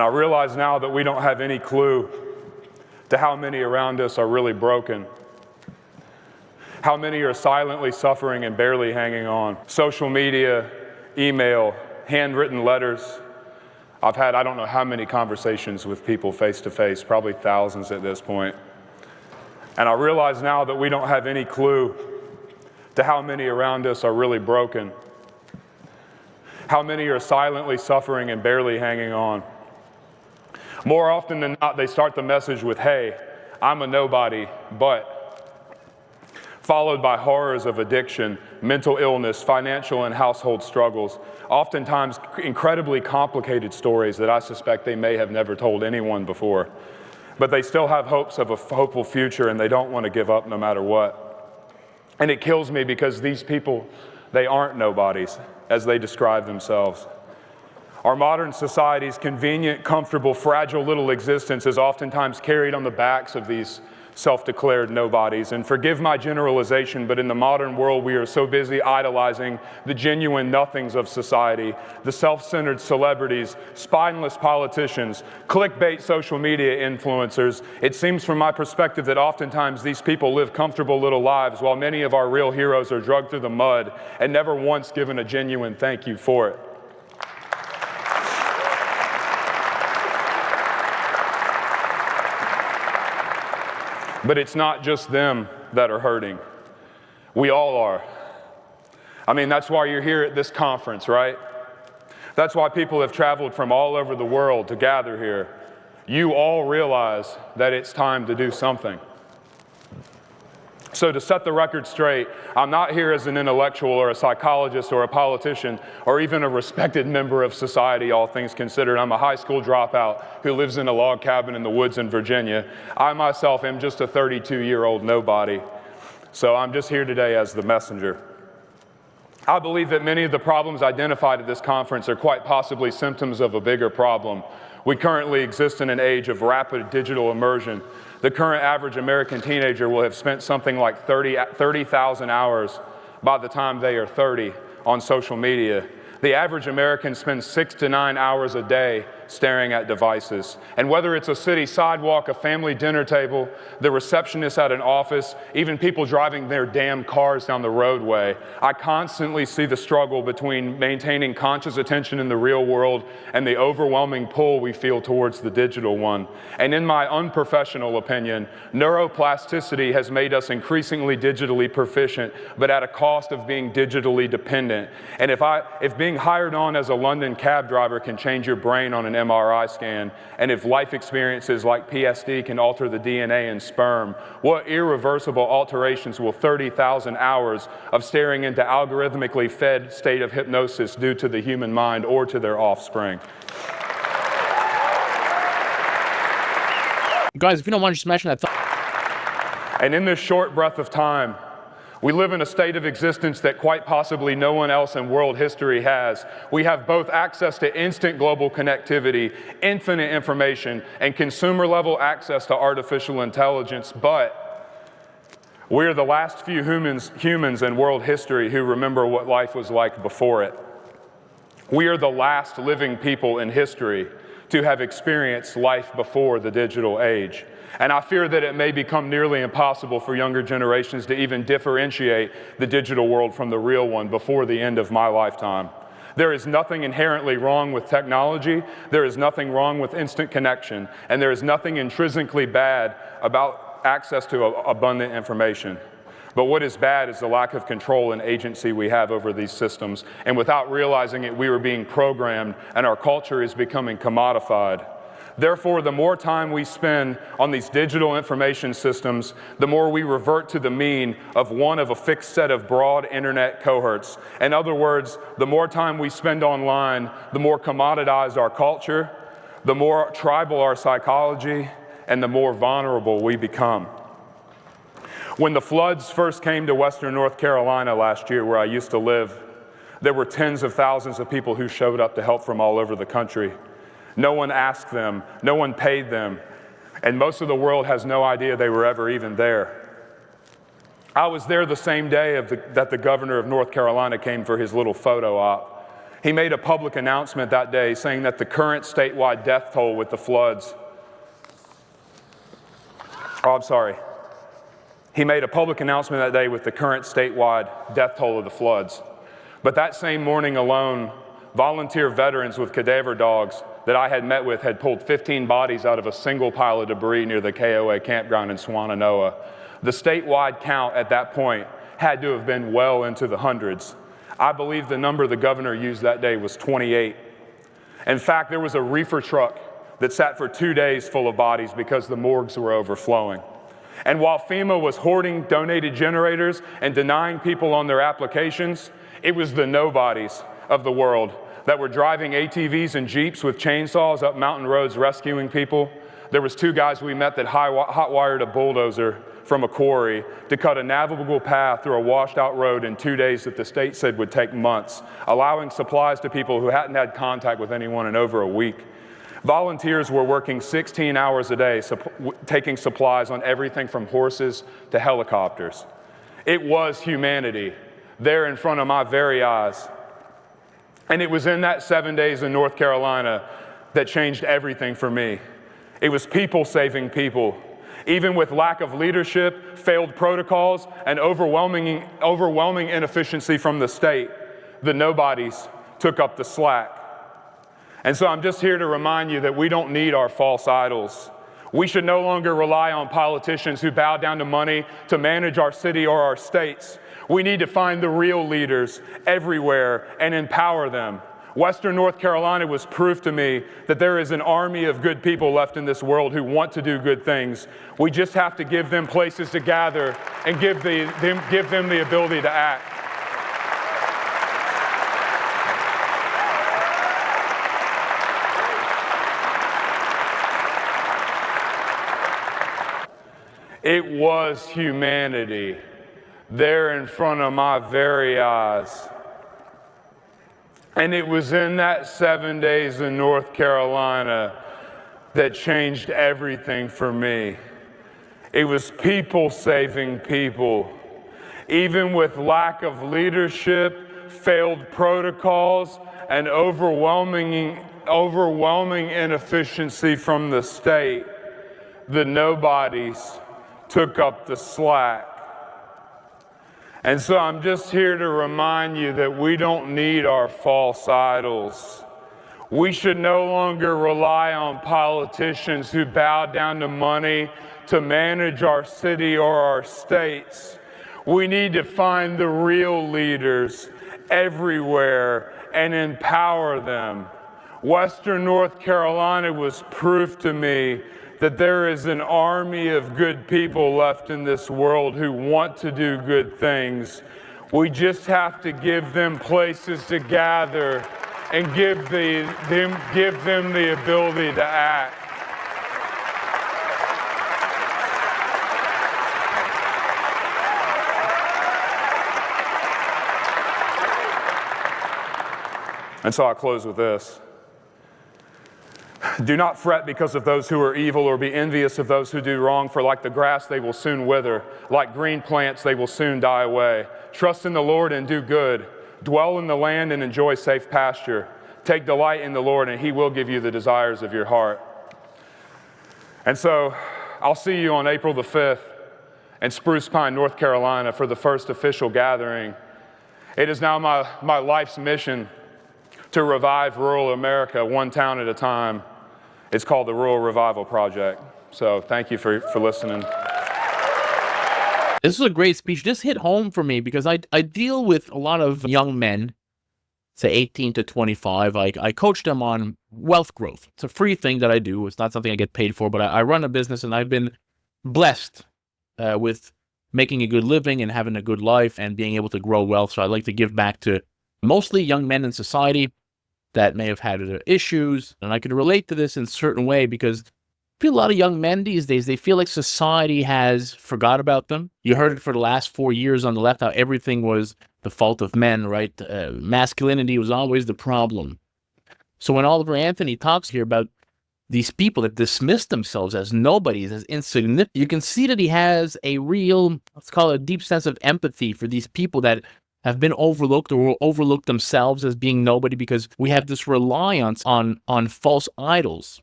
I realize now that we don't have any clue to how many around us are really broken, how many are silently suffering and barely hanging on. Social media, email, handwritten letters. I've had I don't know how many conversations with people face to face, probably thousands at this point. And I realize now that we don't have any clue to how many around us are really broken, how many are silently suffering and barely hanging on. More often than not, they start the message with, "Hey, I'm a nobody, but," followed by horrors of addiction, mental illness, financial and household struggles, oftentimes incredibly complicated stories that I suspect they may have never told anyone before. But they still have hopes of a hopeful future, and they don't want to give up no matter what. And it kills me because these people, they aren't nobodies, as they describe themselves. Our modern society's convenient, comfortable, fragile little existence is oftentimes carried on the backs of these self-declared nobodies. And forgive my generalization, but in the modern world, we are so busy idolizing the genuine nothings of society, the self-centered celebrities, spineless politicians, clickbait social media influencers. It seems from my perspective that oftentimes these people live comfortable little lives while many of our real heroes are dragged through the mud and never once given a genuine thank you for it. But it's not just them that are hurting. We all are. I mean, that's why you're here at this conference, right? That's why people have traveled from all over the world to gather here. You all realize that it's time to do something. So to set the record straight, I'm not here as an intellectual or a psychologist or a politician or even a respected member of society, all things considered. I'm a high school dropout who lives in a log cabin in the woods in Virginia. I myself am just a 32-year-old nobody. So I'm just here today as the messenger. I believe that many of the problems identified at this conference are quite possibly symptoms of a bigger problem. We currently exist in an age of rapid digital immersion. The current average American teenager will have spent something like 30,000 hours by the time they are 30 on social media. The average American spends 6 to 9 hours a day staring at devices. And whether it's a city sidewalk, a family dinner table, the receptionist at an office, even people driving their damn cars down the roadway, I constantly see the struggle between maintaining conscious attention in the real world and the overwhelming pull we feel towards the digital one. And in my unprofessional opinion, neuroplasticity has made us increasingly digitally proficient, but at a cost of being digitally dependent. And if being hired on as a London cab driver can change your brain on an MRI scan, and if life experiences like PSD can alter the DNA in sperm, what irreversible alterations will 30,000 hours of staring into algorithmically fed state of hypnosis do to the human mind or to their offspring? Guys, if you don't mind just smashing that And in this short breath of time, we live in a state of existence that quite possibly no one else in world history has. We have both access to instant global connectivity, infinite information, and consumer-level access to artificial intelligence, but we're the last few humans in world history who remember what life was like before it. We are the last living people in history to have experienced life before the digital age. And I fear that it may become nearly impossible for younger generations to even differentiate the digital world from the real one before the end of my lifetime. There is nothing inherently wrong with technology, there is nothing wrong with instant connection, and there is nothing intrinsically bad about access to abundant information. But what is bad is the lack of control and agency we have over these systems, and without realizing it, we are being programmed, and our culture is becoming commodified. Therefore, the more time we spend on these digital information systems, the more we revert to the mean of one of a fixed set of broad internet cohorts. In other words, the more time we spend online, the more commoditized our culture, the more tribal our psychology, and the more vulnerable we become. When the floods first came to Western North Carolina last year, where I used to live, there were tens of thousands of people who showed up to help from all over the country. No one asked them, no one paid them, and most of the world has no idea they were ever even there. I was there the same day that the governor of North Carolina came for his little photo op. He made a public announcement that day saying that the current statewide death toll with the floods, He made a public announcement that day with the current statewide death toll of the floods. But that same morning alone, volunteer veterans with cadaver dogs that I had met with had pulled 15 bodies out of a single pile of debris near the KOA campground in Swannanoa. The statewide count at that point had to have been well into the hundreds. I believe the number the governor used that day was 28. In fact, there was a reefer truck that sat for 2 days full of bodies because the morgues were overflowing. And while FEMA was hoarding donated generators and denying people on their applications, it was the nobodies of the world that were driving ATVs and Jeeps with chainsaws up mountain roads rescuing people. There was 2 guys we met that hot-wired a bulldozer from a quarry to cut a navigable path through a washed-out road in 2 days that the state said would take months, allowing supplies to people who hadn't had contact with anyone in over a week. Volunteers were working 16 hours a day, taking supplies on everything from horses to helicopters. It was humanity there in front of my very eyes. And it was in that 7 days in North Carolina that changed everything for me. It was people saving people. Even with lack of leadership, failed protocols, and overwhelming inefficiency from the state, the nobodies took up the slack. And so I'm just here to remind you that we don't need our false idols. We should no longer rely on politicians who bow down to money to manage our city or our states. We need to find the real leaders everywhere and empower them. Western North Carolina was proof to me that there is an army of good people left in this world who want to do good things. We just have to give them places to gather and give them the ability to act. It was humanity there in front of my very eyes. And it was in that 7 days in North Carolina that changed everything for me. It was people saving people. Even with lack of leadership, failed protocols, and overwhelming inefficiency from the state, the nobodies took up the slack. And so I'm just here to remind you that we don't need our false idols. We should no longer rely on politicians who bow down to money to manage our city or our states. We need to find the real leaders everywhere and empower them. Western North Carolina was proof to me that there is an army of good people left in this world who want to do good things. We just have to give them places to gather and give them the ability to act. And so I'll close with this. Do not fret because of those who are evil, or be envious of those who do wrong, for like the grass they will soon wither, like green plants they will soon die away. Trust in the Lord and do good. Dwell in the land and enjoy safe pasture. Take delight in the Lord, and He will give you the desires of your heart. And so I'll see you on April the 5th in Spruce Pine, North Carolina for the first official gathering. It is now my life's mission to revive rural America one town at a time. It's called the Rural Revival Project. So thank you for listening. This was a great speech. This hit home for me because I deal with a lot of young men, say 18 to 25. I coach them on wealth growth. It's a free thing that I do. It's not something I get paid for, but I run a business, and I've been blessed with making a good living and having a good life and being able to grow wealth. So I like to give back to mostly young men in society that may have had issues. And I can relate to this in a certain way because I feel a lot of young men these days, they feel like society has forgot about them. You heard it for the last 4 years on the left, how everything was the fault of men, right? Masculinity was always the problem. So when Oliver Anthony talks here about these people that dismiss themselves as nobodies, as insignificant, you can see that he has a real, let's call it a deep sense of empathy for these people that have been overlooked or will overlook themselves as being nobody because we have this reliance on false idols.